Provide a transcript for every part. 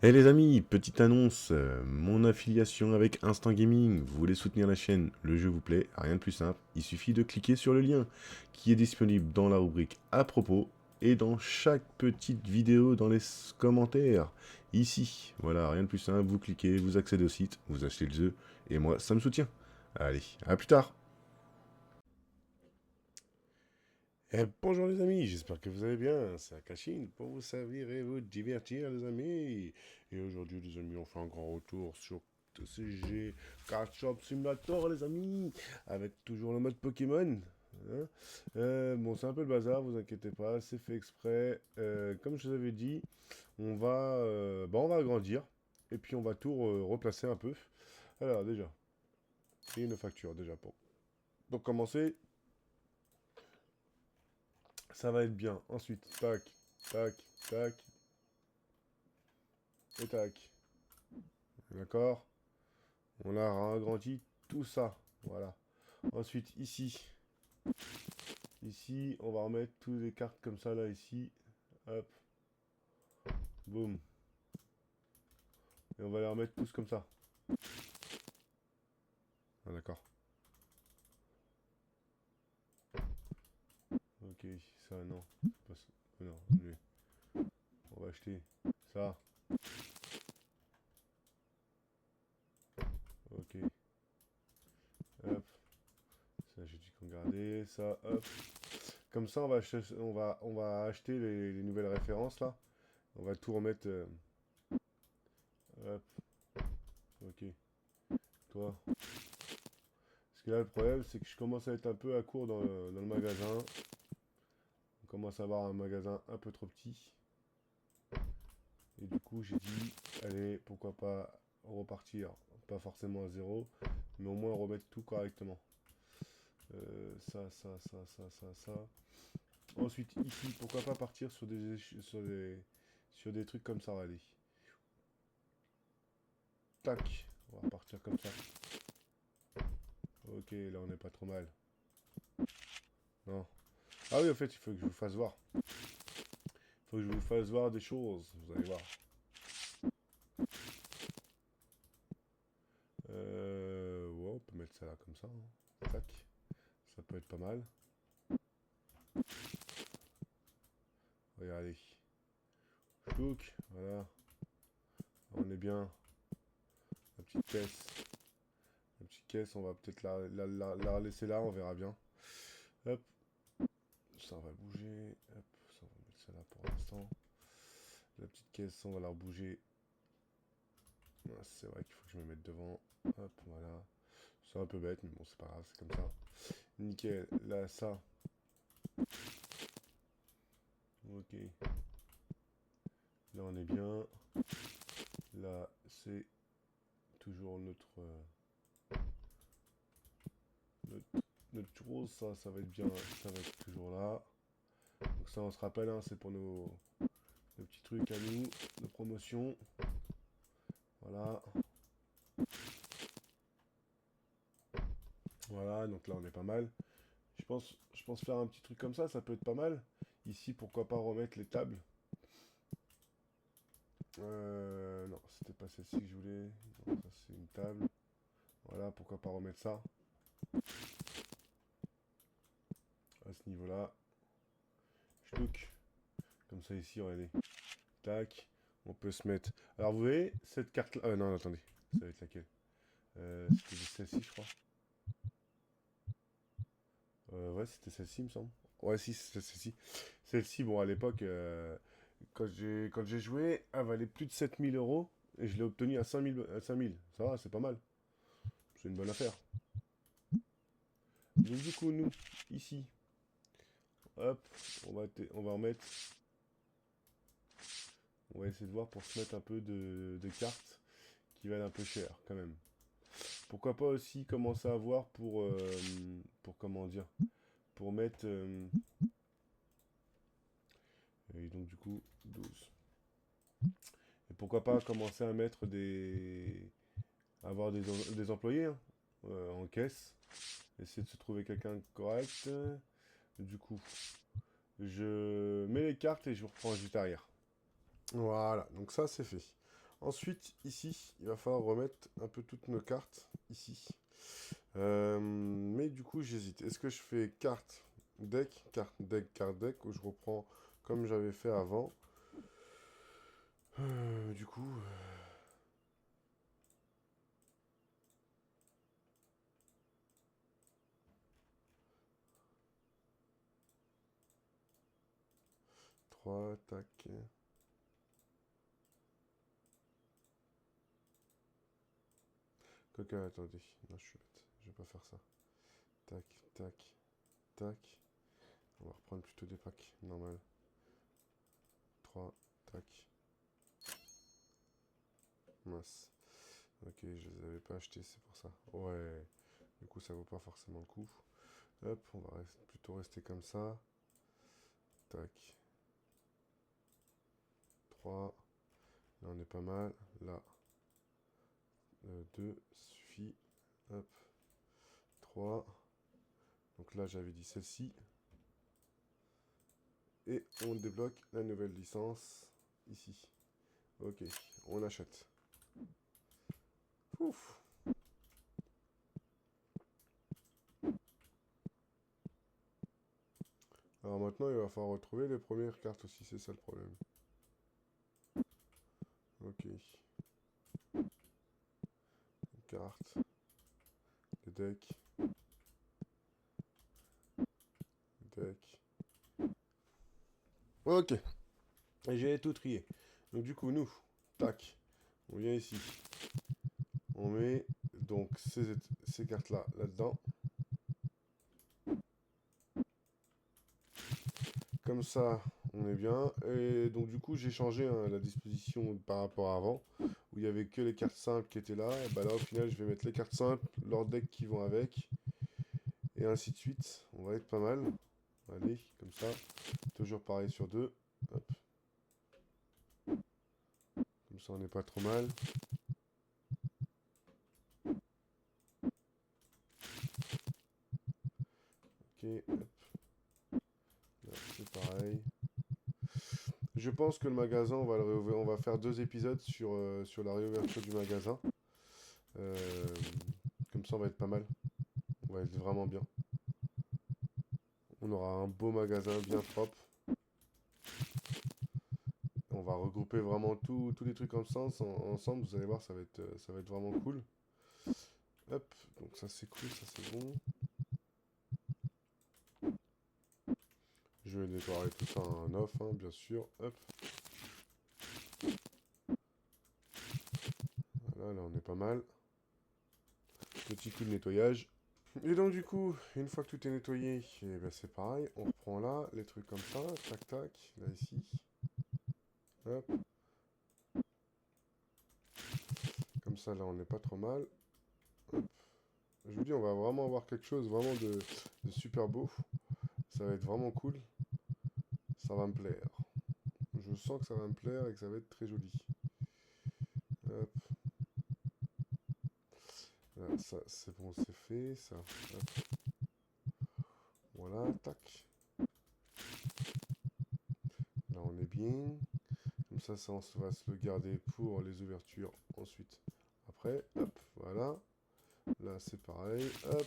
Eh les amis, petite annonce, mon affiliation avec Instant Gaming, vous voulez soutenir la chaîne, le jeu vous plaît, rien de plus simple, il suffit de cliquer sur le lien qui est disponible dans la rubrique à propos et dans chaque petite vidéo dans les commentaires, ici. Voilà, rien de plus simple, vous cliquez, vous accédez au site, vous achetez le jeu, et moi ça me soutient. Allez, à plus tard. Bonjour les amis, j'espère que vous allez bien. C'est Akashin pour vous servir et vous divertir les amis. Et aujourd'hui les amis, on fait un grand retour sur TCG Card Shop Simulator les amis, avec toujours le mode Pokémon. Hein. Bon, c'est un peu le bazar, vous inquiétez pas, c'est fait exprès. Comme je vous avais dit, on va agrandir et puis on va tout replacer un peu. Alors déjà, et une facture déjà pour commencer. Ça va être bien. Ensuite, tac, tac, tac, et tac. D'accord. On a agrandi tout ça. Voilà. Ensuite, ici. Ici, on va remettre toutes les cartes comme ça, là, ici. Hop. Boum. Et on va les remettre tous comme ça. Ah, d'accord. Ok, ça, non. Pas ça. Non, lui. On va acheter ça. Ok. Hop. Ça, j'ai dit qu'on gardait. Ça, hop. Comme ça, on va acheter les nouvelles références, là. On va tout remettre. Hop. Ok. Toi. Parce que là, le problème, c'est que je commence à être un peu à court dans le magasin. On commence à avoir un magasin un peu trop petit. Et du coup, j'ai dit, allez, pourquoi pas repartir, pas forcément à zéro, mais au moins remettre tout correctement. Ça. Ensuite, ici, pourquoi pas partir sur des trucs comme ça, allez. Tac, on va repartir comme ça. Ok, là, on n'est pas trop mal. Non. Ah oui, en fait, il faut que je vous fasse voir. Il faut que je vous fasse voir des choses, vous allez voir. Ouais, on peut mettre ça là comme ça, hein. Tac. Ça peut être pas mal. Regardez. Chouc, voilà. On est bien. La petite caisse. La petite caisse, on va peut-être la laisser là, on verra bien. Hop. Ça, on va bouger. Hop. Ça, on va mettre ça là pour l'instant. La petite caisse, on va la rebouger. Ah, c'est vrai qu'il faut que je me mette devant. Hop, voilà. C'est un peu bête, mais bon, c'est pas grave, c'est comme ça. Nickel. Là, ça. Ok. Là, on est bien. Là, c'est toujours notre rose, ça va être bien, ça va être toujours là. Donc ça, on se rappelle, hein, c'est pour nos petits trucs à nous, nos promotions. Voilà. Voilà, donc là, on est pas mal. Je pense faire un petit truc comme ça peut être pas mal. Ici, pourquoi pas remettre les tables. Non, c'était pas celle-ci que je voulais. Non, ça, c'est une table. Voilà, pourquoi pas remettre ça. À ce niveau-là. Ch'touk. Comme ça, ici, regardez. Tac. On peut se mettre... Alors, vous voyez, cette carte-là... non, attendez. Ça va être laquelle c'était celle-ci, je crois. Ouais, c'était celle-ci, il me semble. Ouais, si, c'était celle-ci. Celle-ci, bon, à l'époque, quand j'ai joué, elle valait plus de 7 000 € et je l'ai obtenue à 5 000. Ça va, c'est pas mal. C'est une bonne affaire. Donc, du coup, nous, ici, hop, on va remettre. On va essayer de voir pour se mettre un peu de cartes qui valent un peu cher, quand même. Pourquoi pas aussi commencer à voir pour comment dire, pour mettre. Et donc, du coup, 12. Et pourquoi pas commencer à mettre avoir des employés hein, en caisse. Essayer de se trouver quelqu'un de correct. Du coup, je mets les cartes et je vous reprends juste derrière. Voilà, donc ça c'est fait. Ensuite, ici, il va falloir remettre un peu toutes nos cartes ici. Mais du coup, j'hésite. Est-ce que je fais carte, deck, carte, deck, ou je reprends comme j'avais fait avant. Du coup, 3 tac. Coca, attendez. Non, je suis bête. Je vais pas faire ça. Tac, tac, tac. On va reprendre plutôt des packs. Normal. 3 tac. Mince. Ok, je les avais pas achetés, c'est pour ça. Ouais. Du coup, ça vaut pas forcément le coup. Hop, on va plutôt rester comme ça. Tac. 3. Là, on est pas mal. Là, 2 suffit. Hop. 3. Donc là, j'avais dit celle-ci. Et on débloque la nouvelle licence ici. Ok, on achète. Ouf. Alors maintenant, il va falloir retrouver les premières cartes aussi, c'est ça le problème. Ok. Les cartes. Les decks. Les decks. Ok. Et j'ai tout trié. Donc du coup, nous, tac. On vient ici. On met donc ces cartes-là, là-dedans. Comme ça, on est bien. Et donc du coup, j'ai changé la disposition par rapport à avant, où il n'y avait que les cartes simples qui étaient là. Et bah là, au final, je vais mettre les cartes simples, leurs decks qui vont avec, et ainsi de suite. On va être pas mal. Allez, comme ça. Toujours pareil sur deux. Hop. Comme ça, on n'est pas trop mal. Ok, hop. Là, c'est pareil. Je pense que le magasin, on va faire 2 épisodes sur la réouverture du magasin. Euh, Comme ça, on va être pas mal. On va être vraiment bien. On aura un beau magasin bien propre. On va regrouper vraiment tous les trucs ensemble. Vous allez voir, ça va être vraiment cool. Hop, donc ça c'est cool, ça c'est bon. Je vais nettoyer tout ça en off, hein, bien sûr. Hop. Voilà, là on est pas mal. Petit coup de nettoyage. Et donc du coup, une fois que tout est nettoyé, eh ben, c'est pareil. On reprend là, les trucs comme ça. Tac, tac. Là, ici. Hop. Comme ça, là, on n'est pas trop mal. Hop. Je vous dis, on va vraiment avoir quelque chose vraiment de super beau. Ça va être vraiment cool. Ça va me plaire. Je sens que ça va me plaire et que ça va être très joli. Hop. Là, ça, c'est bon, c'est fait. Ça. Hop. Voilà, tac. Là, on est bien. Comme ça, on va se le garder pour les ouvertures ensuite. Après, hop, voilà. Là, c'est pareil. Hop,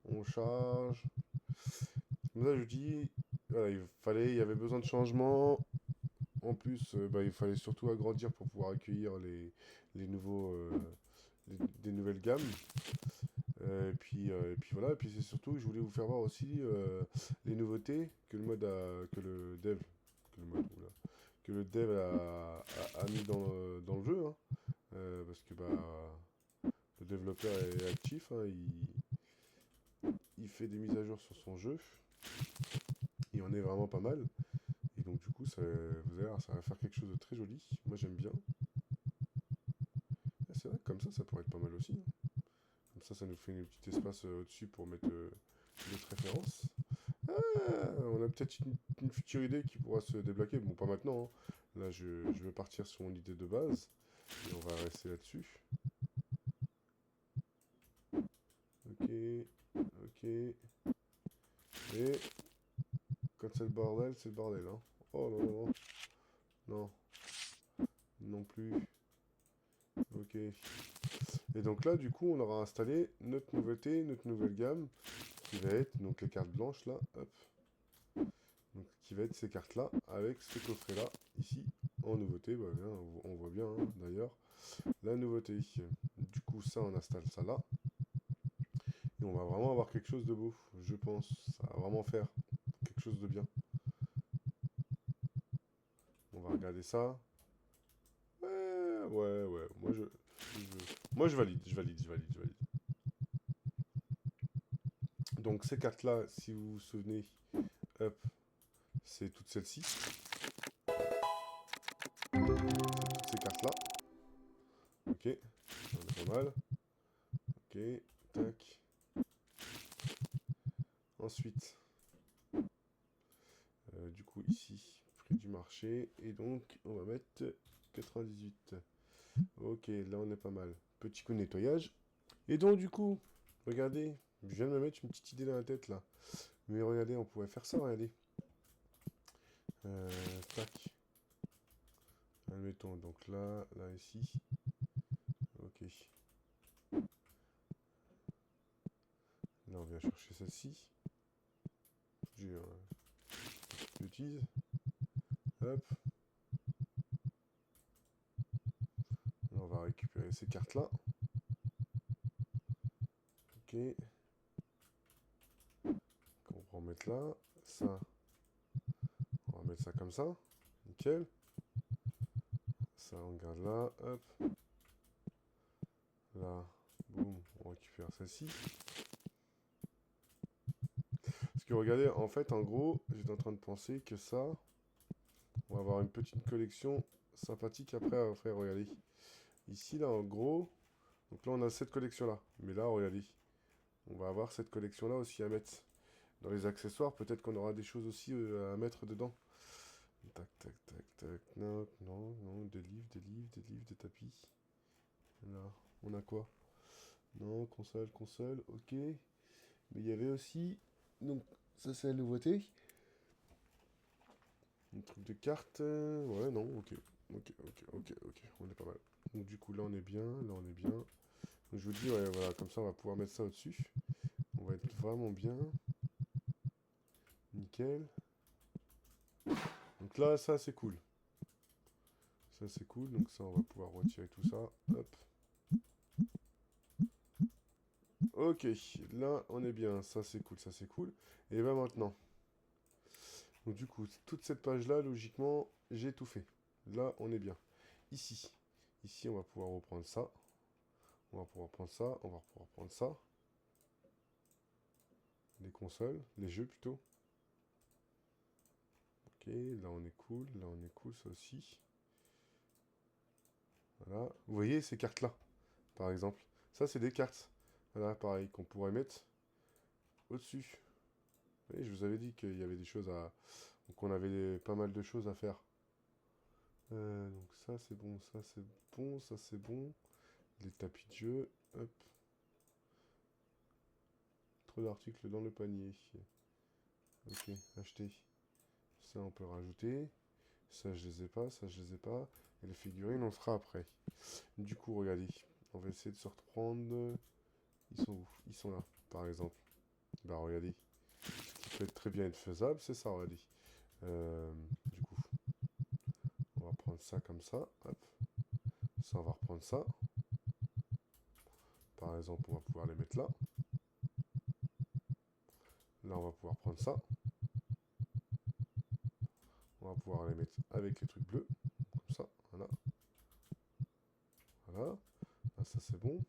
on charge. Comme ça, je dis, voilà, il y avait besoin de changement. En plus, bah, il fallait surtout agrandir pour pouvoir accueillir les nouveaux, des nouvelles gammes. Et puis voilà, et puis c'est surtout, je voulais vous faire voir aussi les nouveautés que que le dev, que le mode, oula, que le dev a mis dans le jeu, hein. Parce que bah, le développeur est actif, hein, il fait des mises à jour sur son jeu, et on est vraiment pas mal. Et donc du coup, vous allez voir, ça va faire quelque chose de très joli. Moi j'aime bien. Et c'est vrai que comme ça pourrait être pas mal aussi, hein. Comme ça nous fait un petit espace au-dessus pour mettre d'autres références. Ah, on a peut-être une future idée qui pourra se débloquer. Bon, pas maintenant, hein. Là, je vais partir sur mon idée de base. Et on va rester là-dessus. Ok, ok. Et quand c'est le bordel, hein. Oh non, non, non. Non, non plus. Ok. Et donc là, du coup, on aura installé notre nouveauté, notre nouvelle gamme, qui va être donc les cartes blanches là, hop. Donc, qui va être ces cartes-là, avec ce coffret-là, ici, en nouveauté. Bah, bien, on voit bien, hein, d'ailleurs, la nouveauté. Du coup, ça, on installe ça là. Et on va vraiment avoir quelque chose de beau, je pense. Ça va vraiment faire quelque chose de bien. On va regarder ça. Ouais. Moi, je valide, je valide. Donc, ces cartes-là, si vous vous souvenez, hop, c'est toutes celles-ci. Toutes ces cartes-là. Ok, on est pas mal. Ok, tac. Ensuite, du coup, ici, prix du marché. Et donc, on va mettre 98. Ok, là, on est pas mal. Petit coup de nettoyage. Et donc, du coup, regardez, je viens de me mettre une petite idée dans la tête, là. Mais regardez, on pourrait faire ça, regardez. Tac. Admettons, donc là, ici. Ok. Là, on vient chercher celle-ci. J'utilise. Hop. Là, on va récupérer ces cartes-là. Ok. On va remettre là. Ça. On va mettre ça comme ça. Nickel. Ça, on garde là. Hop. Là. Boum. On récupère celle-ci. Parce que regardez, en fait, en gros, j'étais en train de penser que ça, on va avoir une petite collection sympathique après à offrir. Regardez. Ici, là, en gros, donc là, on a cette collection-là. Mais là, regardez. On va avoir cette collection-là aussi à mettre. Dans les accessoires, peut-être qu'on aura des choses aussi à mettre dedans. Tac, tac. Non, des tapis. Là, on a quoi? Non, console, ok. Mais il y avait aussi... Donc, ça c'est la nouveauté. Un truc de cartes. Ouais, non, ok. Ok. On est pas mal. Donc du coup, là on est bien, Donc je vous dis, ouais, voilà, comme ça on va pouvoir mettre ça au-dessus. On va être vraiment bien. Nickel. Donc là, ça c'est cool. Ça c'est cool, donc ça on va pouvoir retirer tout ça. Hop. Ok, là on est bien, ça c'est cool. Et ben maintenant. Donc du coup, toute cette page-là, logiquement, j'ai tout fait. Là, on est bien. Ici. Ici, on va pouvoir reprendre ça. On va pouvoir prendre ça. On va pouvoir prendre ça. Les consoles. Les jeux, plutôt. Ok, là, on est cool. Là, on est cool, ça aussi. Voilà. Vous voyez ces cartes-là, par exemple. Ça, c'est des cartes. Voilà, pareil, qu'on pourrait mettre au-dessus. Vous voyez, je vous avais dit qu'il y avait des choses à... Donc, on avait pas mal de choses à faire. Donc ça, c'est bon. Ça, c'est bon. Ça, c'est bon. Les tapis de jeu. Hop. Trop d'articles dans le panier. Ok, acheter. Ça, on peut rajouter. Ça, je les ai pas. Et les figurines, on fera après. Du coup, regardez. On va essayer de se reprendre. Ils sont où? Ils sont là, par exemple. Bah, regardez. Ce qui peut être très bien être faisable, c'est ça, regardez. Du coup, on va prendre ça comme ça. Hop. Ça, on va reprendre ça. Par exemple, on va pouvoir les mettre là. Là, on va pouvoir prendre ça. On va pouvoir les mettre avec les trucs bleus. Comme ça, voilà. Voilà. Là, ça, c'est bon.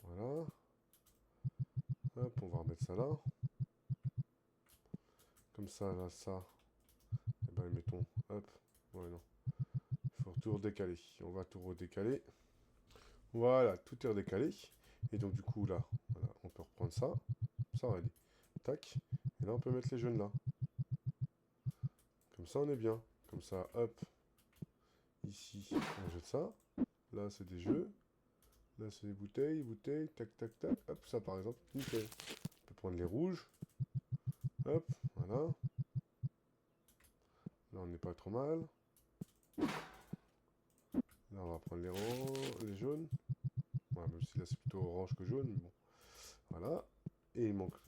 Voilà. Hop, on va remettre ça là. Comme ça, là, ça. Et ben, mettons. Hop. Ouais, non. Il faut tout redécaler. On va tout redécaler. Voilà, tout est redécalé. Et donc, du coup, là, voilà, on peut reprendre ça. Ça, on va aller. Tac. Et là, on peut mettre les jeunes là. Comme ça, on est bien. Comme ça, hop. Ici, on jette ça. Là, c'est des jeux. Là, c'est des bouteilles. Tac. Hop, ça, par exemple, nickel. On peut prendre les rouges. Hop, voilà. Là, on n'est pas trop mal. Là, Là, on va prendre les jaunes. Ouais, même si là, c'est plutôt orange que jaune, mais bon. Voilà. Et il nous manque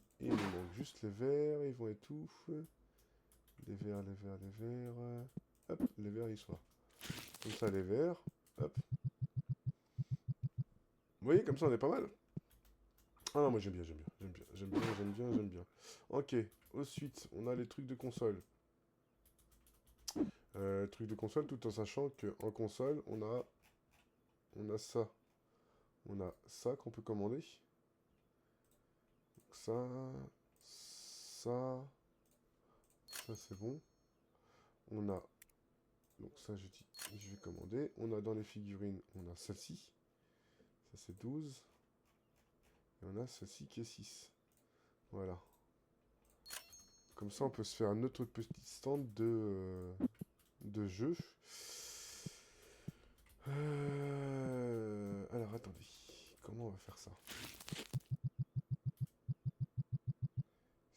juste les verts, ils vont être où? Les verts, les verts, les verts. Hop, les verts, ils sont là. Comme ça, les verts. Hop. Vous voyez, comme ça, on est pas mal. Ah non, moi j'aime bien, j'aime bien, j'aime bien, j'aime bien, j'aime bien, j'aime bien. Ok, ensuite, on a les trucs de console. Trucs de console, tout en sachant qu'en console, on a ça. On a ça qu'on peut commander. Donc ça c'est bon. On a, donc ça je vais commander. On a dans les figurines, on a celle-ci. Ça c'est 12. Et on a celle-ci qui est 6. Voilà. Comme ça, on peut se faire un autre petit stand de jeux. Alors, attendez. Comment on va faire ça?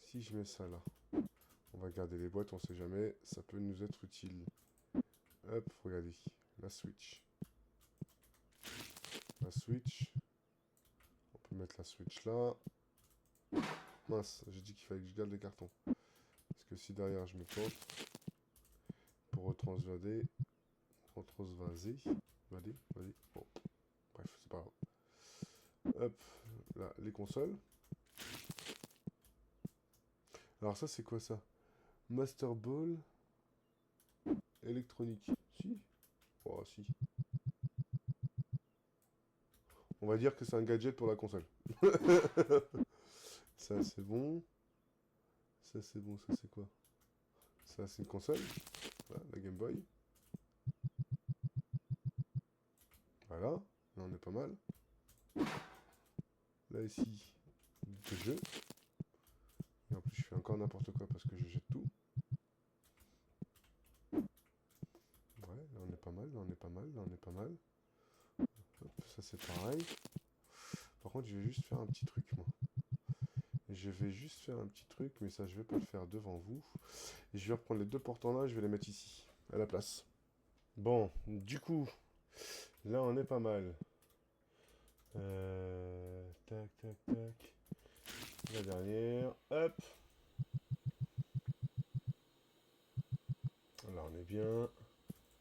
Si je mets ça là, on va garder les boîtes, on sait jamais. Ça peut nous être utile. Hop, regardez. La Switch. La Switch. On peut mettre la Switch là. Mince, j'ai dit qu'il fallait que je garde les cartons. Parce que si derrière je me plante, pour retransvader, bon, bref, c'est pas grave. Hop, là, les consoles. Alors ça, c'est quoi ça? Master Ball électronique. Si? Oh, si. On va dire que c'est un gadget pour la console. Ça, c'est bon. Ça, c'est bon. Ça, c'est quoi? Ça, c'est une console. Voilà, la Game Boy. Voilà. Là, on est pas mal. Là, ici, des jeux. Et en plus, je fais encore n'importe quoi parce que je jette tout. Ouais, là, on est pas mal. Là, on est pas mal. Là, on est pas mal. Hop, ça, c'est pareil. Par contre, je vais juste faire un petit truc, moi. Je vais juste faire un petit truc, mais ça, je vais pas le faire devant vous. Et je vais reprendre les deux portants là, je vais les mettre ici, à la place. Bon, du coup, là, on est pas mal. Tac, tac, tac. La dernière. Hop. Là, on est bien.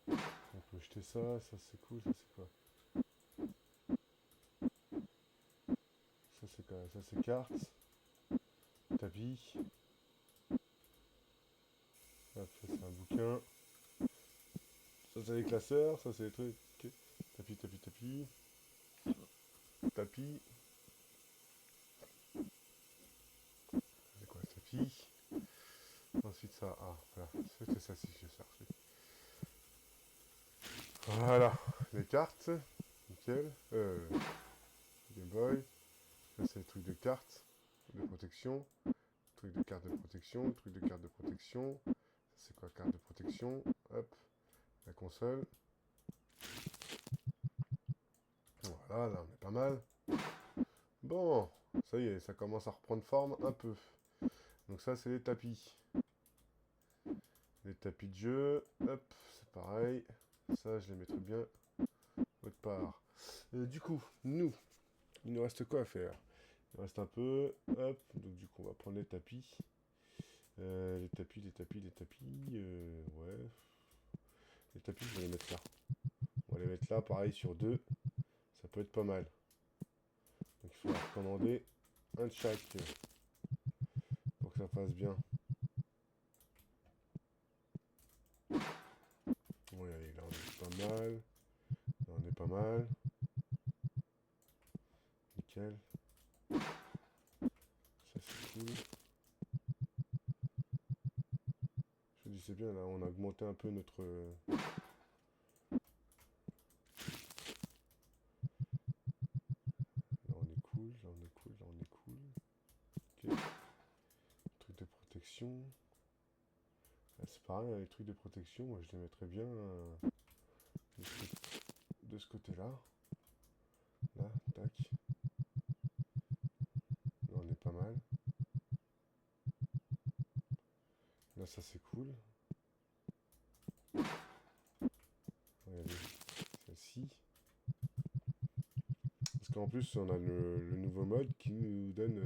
On peut jeter ça. Ça, c'est cool. Ça, c'est quoi? Ça, c'est quoi? Ça, c'est carte. Tapis. Hop, ça, c'est un bouquin. Ça, c'est les classeurs. Ça, c'est les trucs. Ok. Tapis, tapis, tapis. Tapis. C'est quoi? Tapis. Ensuite, ça. Ah, voilà. C'était ça, si je cherche. Voilà. Les cartes. Nickel. Game Boy. Ça, c'est les trucs de cartes de protection. Truc de carte de protection. Truc de carte de protection. Ça, c'est quoi? Carte de protection. Hop. La console. Voilà, là, on est pas mal. Bon. Ça y est, ça commence à reprendre forme un peu. Donc ça, c'est les tapis. Les tapis de jeu. Hop, c'est pareil. Ça, je les mettrai bien autre part. Du coup, il nous reste quoi à faire? Il nous reste un peu. Hop, donc du coup, on va prendre les tapis. Les tapis, les tapis, les tapis. Ouais. Les tapis, je vais les mettre là. On va les mettre là, pareil, sur deux. Ça peut être pas mal. Donc il faudra recommander un de chaque pour que ça fasse bien. Oui, allez, là on est pas mal. Là on est pas mal. Nickel. Ça c'est cool. Je dis c'est bien, là on a augmenté un peu notre... Là on est cool, là on est cool, là on est cool. Ok. Truc de protection. Là, c'est pareil, hein, les trucs de protection, moi je les mettrais bien de ce côté-là. Là, tac. Là on est pas mal. Là ça c'est cool. Regardez, celle-ci. qu'en plus, on a le nouveau mode qui nous donne,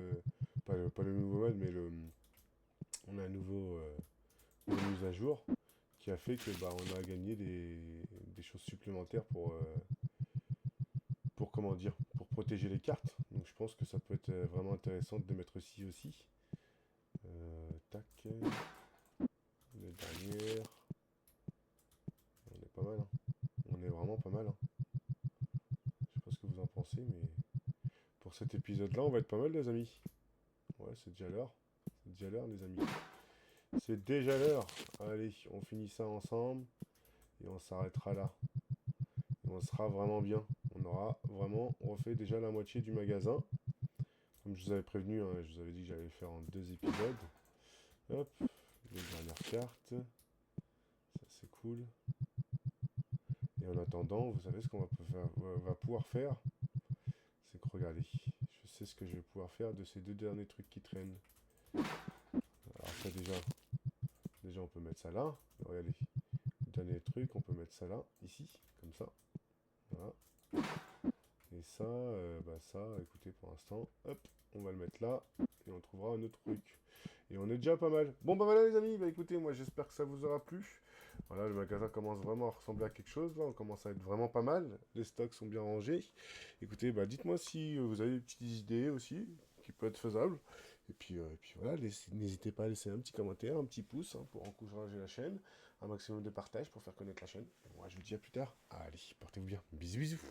pas le nouveau mode, mais on a un nouveau une mise à jour qui a fait que bah, on a gagné des choses supplémentaires pour comment dire, pour protéger les cartes. Donc je pense que ça peut être vraiment intéressant de les mettre ici aussi. Tac, les dernières. On est pas mal, hein. On est vraiment pas mal, hein. Je sais pas ce que vous en pensez, mais pour cet épisode-là, on va être pas mal, les amis. Ouais, c'est déjà l'heure. C'est déjà l'heure, les amis. C'est déjà l'heure. Allez, on finit ça ensemble et on s'arrêtera là. Et on sera vraiment bien. On aura vraiment refait déjà la moitié du magasin. Comme je vous avais prévenu, hein, je vous avais dit que j'allais le faire en 2 épisodes. Hop, les dernières cartes. Ça, c'est cool. Et en attendant, vous savez ce qu'on va pouvoir faire? C'est que regardez, je sais ce que je vais pouvoir faire de ces 2 derniers trucs qui traînent. Alors ça déjà on peut mettre ça là. Regardez, le dernier truc, on peut mettre ça là, ici, comme ça. Voilà. Et ça, bah ça, écoutez, pour l'instant, hop, on va le mettre là, et on trouvera un autre truc. Et on est déjà pas mal. Bon bah voilà les amis, bah écoutez, moi j'espère que ça vous aura plu. Voilà, le magasin commence vraiment à ressembler à quelque chose, là, on commence à être vraiment pas mal. Les stocks sont bien rangés. Écoutez, bah dites-moi si vous avez des petites idées aussi, qui peuvent être faisables. Et puis voilà, n'hésitez pas à laisser un petit commentaire, un petit pouce, hein, pour encourager la chaîne, un maximum de partage pour faire connaître la chaîne. Et moi je vous dis à plus tard. Allez, portez-vous bien. Bisous bisous.